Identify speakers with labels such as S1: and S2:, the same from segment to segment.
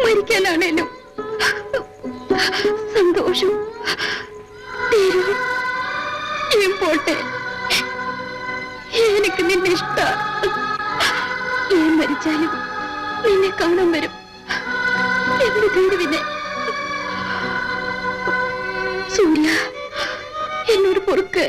S1: മരിക്കാനാണേലും സന്തോഷം പോട്ടെ. എനിക്ക് നിന്നെ ഇഷ്ട. ഞാൻ മരിച്ചാലും നിന്നെ കാണാൻ വരും. എന്റെ തീരുവിനെ സൂര്യ എന്നോട് പൊറുക്ക്.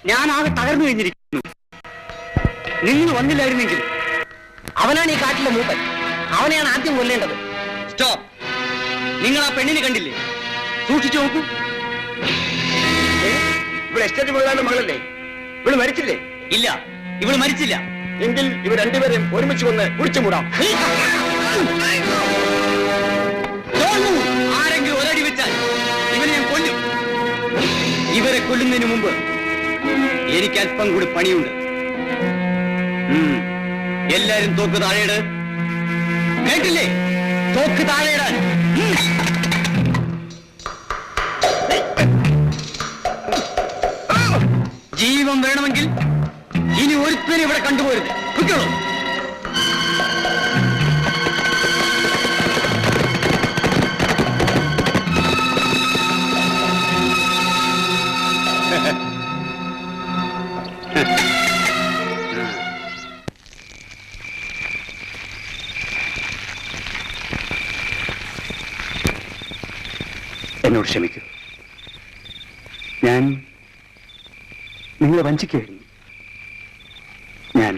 S2: ഞാൻ ആകെ തകർന്നു കഴിഞ്ഞിരിക്കുന്നു. നിങ്ങൾ വന്നില്ലായിരുന്നെങ്കിൽ അവനാണ് ഈ കാട്ടിലെ മൂപ്പൻ. അവനെയാണ് ആദ്യം കൊല്ലേണ്ടത്. സ്റ്റോപ്പ്. നിങ്ങൾ ആ പെണ്ണിനെ കണ്ടില്ലേ? സൂക്ഷിച്ചു നോക്കൂ.
S3: ഇവിടെ എസ്റ്റേറ്റ് മുതലാളിയുടെ മകളല്ലേ? ഇവള് മരിച്ചില്ലേ?
S2: ഇല്ല, ഇവള് മരിച്ചില്ല.
S3: എങ്കിൽ ഇവർ രണ്ടുപേരെയും ഒരുമിച്ച് കൊന്ന് കുടിച്ചു മൂടാം.
S2: ആരെങ്കിലും ഒരടി വെച്ചാൽ ഇവനെ ഞാൻ കൊല്ലും. ഇവരെ കൊല്ലുന്നതിന് മുമ്പ് എനിക്ക് അല്പം കൂടി പണിയുണ്ട്. എല്ലാരും തോക്ക് താഴെയിട്. കേട്ടില്ലേ? തോക്ക് താഴെയിടാൻ. ജീവൻ വേണമെങ്കിൽ ഇനി ഒരുത്തരും ഇവിടെ കണ്ടുപോരുത്. കുറ്റോളൂ. എന്നോട് ക്ഷമിക്കൂ.
S4: ഞാൻ നിങ്ങളെ വഞ്ചിക്കുകയായിരുന്നു. ഞാൻ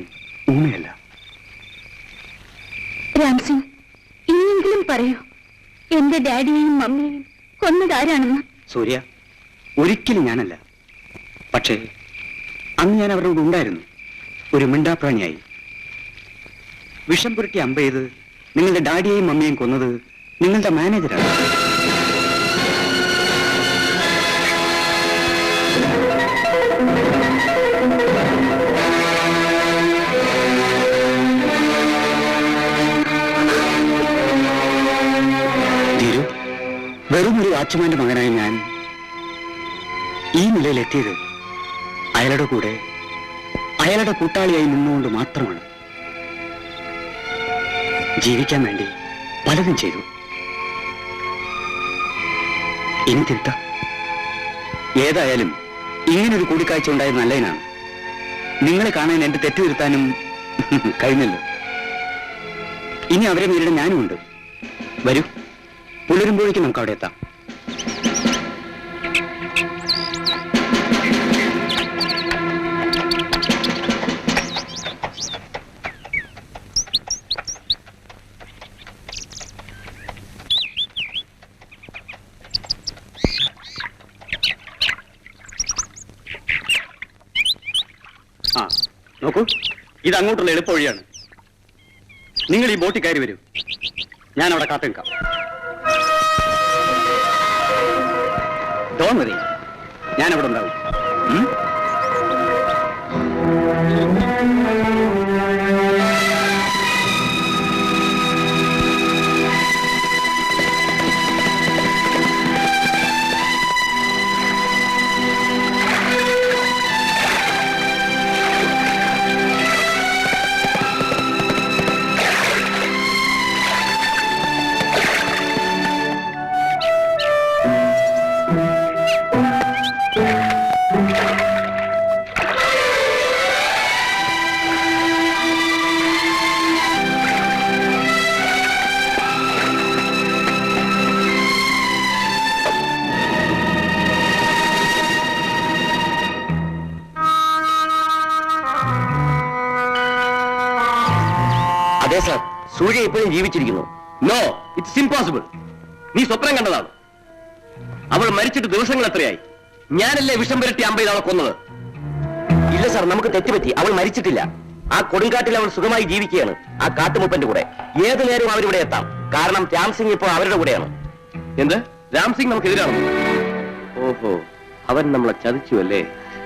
S4: ഊമയല്ല.
S1: രാംസിംഗ്, ഇനിയെങ്കിലും പറയൂ, എന്റെ ഡാഡിയെയും മമ്മിയെയും കൊന്നതാരാണെന്ന്.
S4: സൂര്യ, ഒരിക്കലും ഞാനല്ല. പക്ഷേ അന്ന് ഞാൻ അവരോട് ഉണ്ടായിരുന്നു, ഒരു മിണ്ടാപ്രാണിയായി. വിഷം പുരട്ടി അമ്പ ചെയ്ത് നിങ്ങളുടെ ഡാഡിയെയും മമ്മിയെയും കൊന്നത് നിങ്ങളുടെ മാനേജരാണ്. ധീരു, വെറും ഒരു വാച്ച്മാന്റെ മകനായ ഞാൻ ഈ നിലയിലെത്തിയത് അയാളുടെ കൂടെ അയാളുടെ കൂട്ടാളിയായി നിന്നുകൊണ്ട് മാത്രമാണ്. ജീവിക്കാൻ വേണ്ടി പലതും ചെയ്തു. ഇനി തിരുത്താം. ഏതായാലും ഇങ്ങനൊരു കൂടിക്കാഴ്ച ഉണ്ടായത് നല്ലതിനാണ്. നിങ്ങളെ കാണാൻ എന്റെ തെറ്റ് തിരുത്താനും കഴിഞ്ഞല്ലോ. ഇനി അവരെ നേരിടാൻ ഞാനും ഉണ്ട്. വരൂ, പുലരുമ്പോഴേക്കും നമുക്ക് അവിടെ എത്താം. ആ, നോക്കൂ, ഇത് അങ്ങോട്ടുള്ള എളുപ്പ വഴിയാണ്. നിങ്ങൾ ഈ ബോട്ടിൽ കയറി വരൂ, ഞാൻ അവിടെ കാത്തു നിൽക്കാം. ഡോൺ വരി, ഞാൻ അവിടെ ഉണ്ടാവും.
S3: അതെ സാർ, സൂര്യ ഇപ്പോഴും ജീവിച്ചിരിക്കുന്നു. No, it's impossible. നീ സ്വപ്നം കണ്ടതാണ്. അവൾ മരിച്ചിട്ട് ദിവസങ്ങൾ എത്രയായി? ഞാനല്ലേ വിഷം പുരട്ടി അമ്പത് അവളെ കൊന്നത്? ഇല്ല സാർ, നമുക്ക് തെറ്റുപറ്റി. അവൾ മരിച്ചിട്ടില്ല. ആ കൊടുങ്കാട്ടിൽ അവൾ സുഖമായി ജീവിക്കുകയാണ്, ആ കാട്ടുമുപ്പന്റെ കൂടെ. ഏതു നേരവും അവരിവിടെ എത്താം. കാരണം രാംസിംഗ് ഇപ്പോൾ അവരുടെ കൂടെയാണ്. എന്ത്? രാംസിംഗ് നമുക്കെതിരാണോ? ഓഹോ, അവൻ നമ്മളെ ചതിച്ചു അല്ലേ?